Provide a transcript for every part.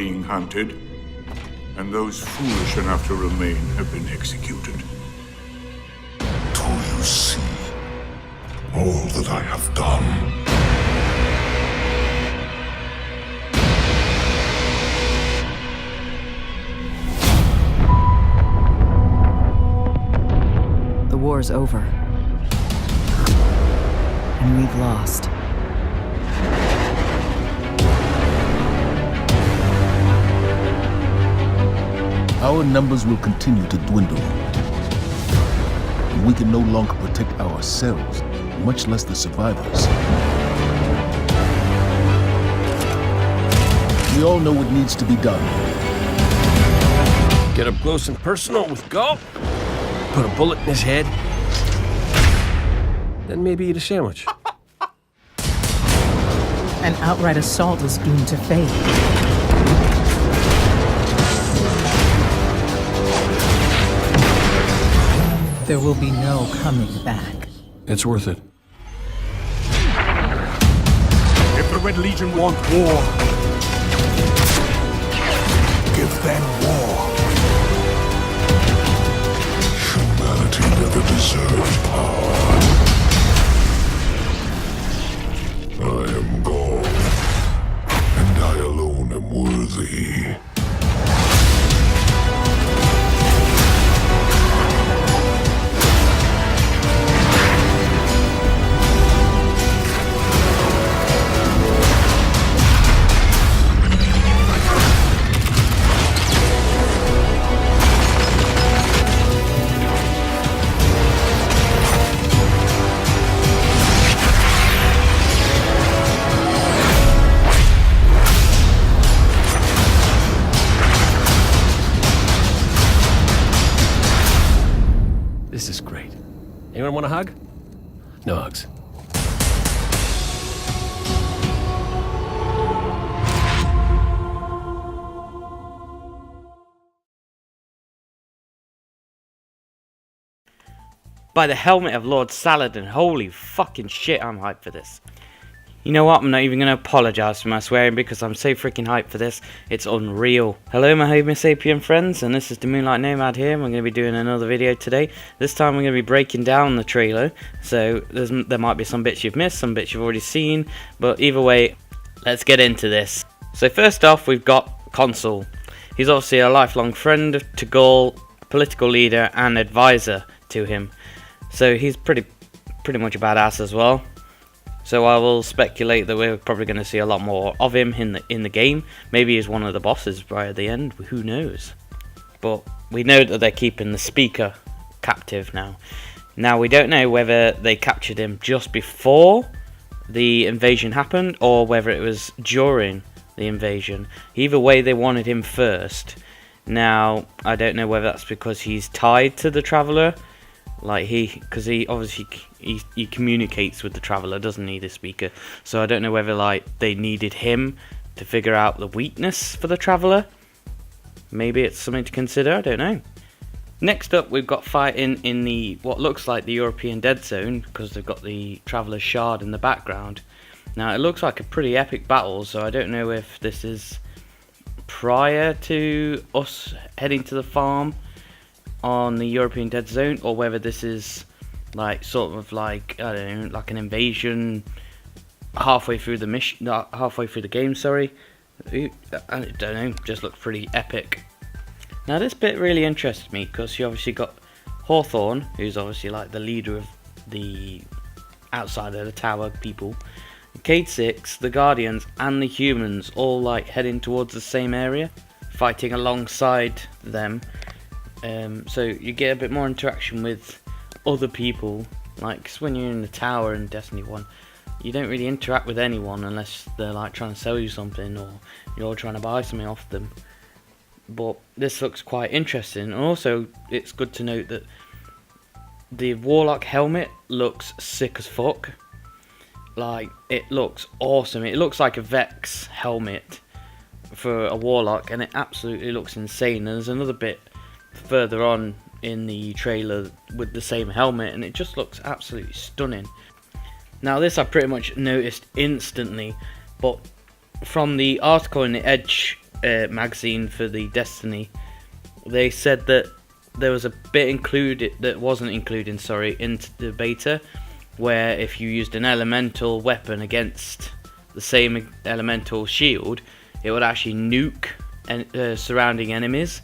being hunted, and those foolish enough to remain have been executed. Do you see all that I have done? The war's over. And we've lost. Our numbers will continue to dwindle. And we can no longer protect ourselves, much less the survivors. We all know what needs to be done. Get up close and personal with Gulp. Put a bullet in his head. Then maybe eat a sandwich. An outright assault is doomed to fail. There will be no coming back. It's worth it. If the Red Legion want war, give them war. Humanity never deserved power. I am gone, and I alone am worthy. This is great. Anyone want a hug? No hugs. By the helmet of Lord Saladin, holy fucking shit, I'm hyped for this. You know what, I'm not even going to apologise for my swearing because I'm so freaking hyped for this, it's unreal. Hello my Homo sapien friends, and this is the Moonlight Nomad here, and we're going to be doing another video today. This time we're going to be breaking down the trailer, so there might be some bits you've missed, some bits you've already seen, but either way, let's get into this. So first off, we've got Consul. He's obviously a lifelong friend to Gaul, political leader and advisor to him. So he's pretty much a badass as well. So I will speculate that we're probably going to see a lot more of him in the game. Maybe he's one of the bosses right at the end, who knows. But we know that they're keeping the speaker captive now. Now we don't know whether they captured him just before the invasion happened or whether it was during the invasion. Either way, they wanted him first. Now I don't know whether that's because he's tied to the Traveller. Like because he obviously he communicates with the Traveller, doesn't he, the speaker? So I don't know whether like they needed him to figure out the weakness for the Traveller. Maybe it's something to consider. I don't know. Next up, we've got fighting in the what looks like the European Dead Zone because they've got the Traveller's Shard in the background. Now it looks like a pretty epic battle, so I don't know if this is prior to us heading to the farm on the European Dead Zone, or whether this is like sort of like I don't know, like an invasion halfway through the mission, halfway through the game. Sorry, I don't know. Just looks pretty epic. Now this bit really interested me because you obviously got Hawthorne, who's obviously like the leader of the outside of the tower people. Cade 6, the Guardians, and the humans all like heading towards the same area, fighting alongside them. So you get a bit more interaction with other people, like 'cause when you're in the tower in Destiny 1, you don't really interact with anyone unless they're like trying to sell you something or you're trying to buy something off them. But this looks quite interesting, and also it's good to note that the Warlock helmet looks sick as fuck. Like, it looks awesome. It looks like a Vex helmet for a Warlock, and it absolutely looks insane. And there's another bit further on in the trailer with the same helmet, and it just looks absolutely stunning. Now this I pretty much noticed instantly, but from the article in the Edge magazine for the Destiny, they said that there was a bit included that wasn't included, into the beta, where if you used an elemental weapon against the same elemental shield, it would actually nuke surrounding enemies.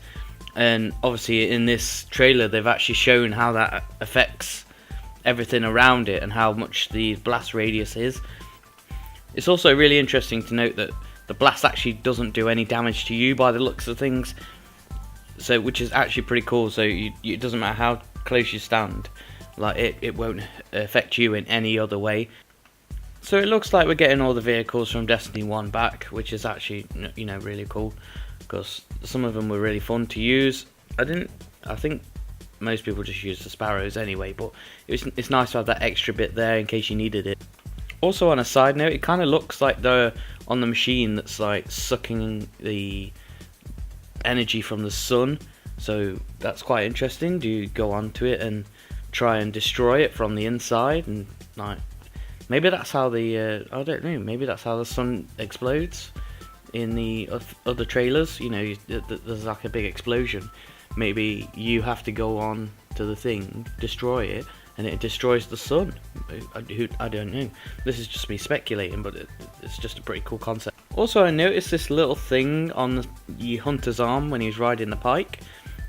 And obviously in this trailer they've actually shown how that affects everything around it and how much the blast radius is. It's also really interesting to note that the blast actually doesn't do any damage to you by the looks of things, so which is actually pretty cool. So it doesn't matter how close you stand, like it won't affect you in any other way. So it looks like we're getting all the vehicles from Destiny 1 back, which is actually, you know, really cool, because some of them were really fun to use. I think most people just use the Sparrows anyway, but it's nice to have that extra bit there in case you needed it. Also, on a side note, it kind of looks like they're on the machine that's like sucking the energy from the sun, so that's quite interesting. Do you go onto it and try and destroy it from the inside, and like maybe that's how the I don't know, maybe that's how the sun explodes in the other trailers. You know, there's like a big explosion. Maybe you have to go on to the thing, destroy it, and it destroys the sun. I don't know. This is just me speculating, but it's just a pretty cool concept. Also, I noticed this little thing on the hunter's arm when he's riding the pike.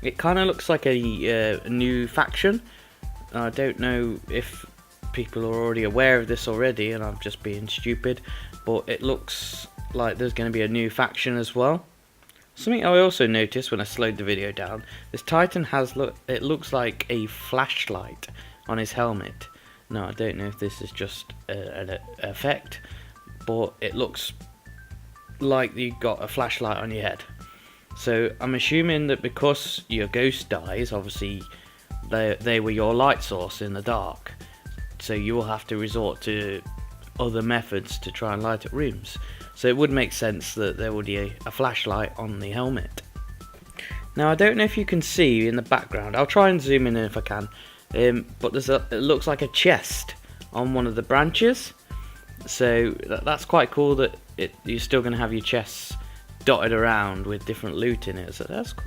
It kind of looks like a new faction. I don't know if people are already aware of this already and I'm just being stupid, but it looks like there's going to be a new faction as well. Something I also noticed when I slowed the video down, this Titan has it looks like a flashlight on his helmet. Now, I don't know if this is just an effect, but it looks like you got a flashlight on your head. So I'm assuming that because your ghost dies, obviously they were your light source in the dark, so you will have to resort to other methods to try and light up rooms. So it would make sense that there would be a flashlight on the helmet. Now, I don't know if you can see in the background, I'll try and zoom in if I can, but it looks like a chest on one of the branches. So that's quite cool that you're still going to have your chests dotted around with different loot in it. So that's cool.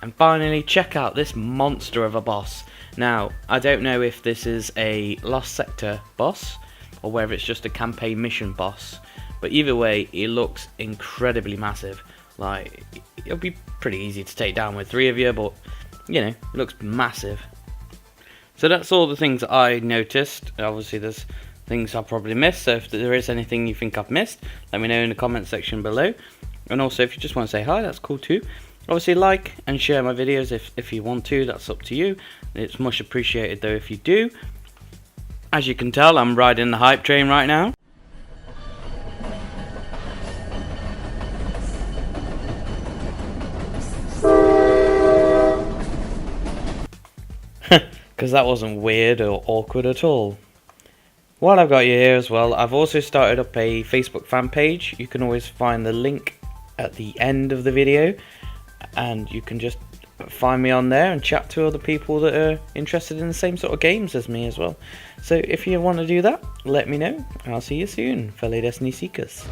And finally, check out this monster of a boss. Now, I don't know if this is a Lost Sector boss or whether it's just a campaign mission boss, but either way, it looks incredibly massive. Like, it'll be pretty easy to take down with 3 of you, but you know, it looks massive. So that's all the things that I noticed. Obviously, there's things I probably missed, so if there is anything you think I've missed, let me know in the comment section below. And also, if you just want to say hi, that's cool too. Obviously, like and share my videos if you want to, that's up to you. It's much appreciated though if you do. As you can tell, I'm riding the hype train right now. Because that wasn't weird or awkward at all. While I've got you here as well, I've also started up a Facebook fan page. You can always find the link at the end of the video, and you can just find me on there and chat to other people that are interested in the same sort of games as me as well. So if you want to do that, let me know, and I'll see you soon, fellow Destiny Seekers.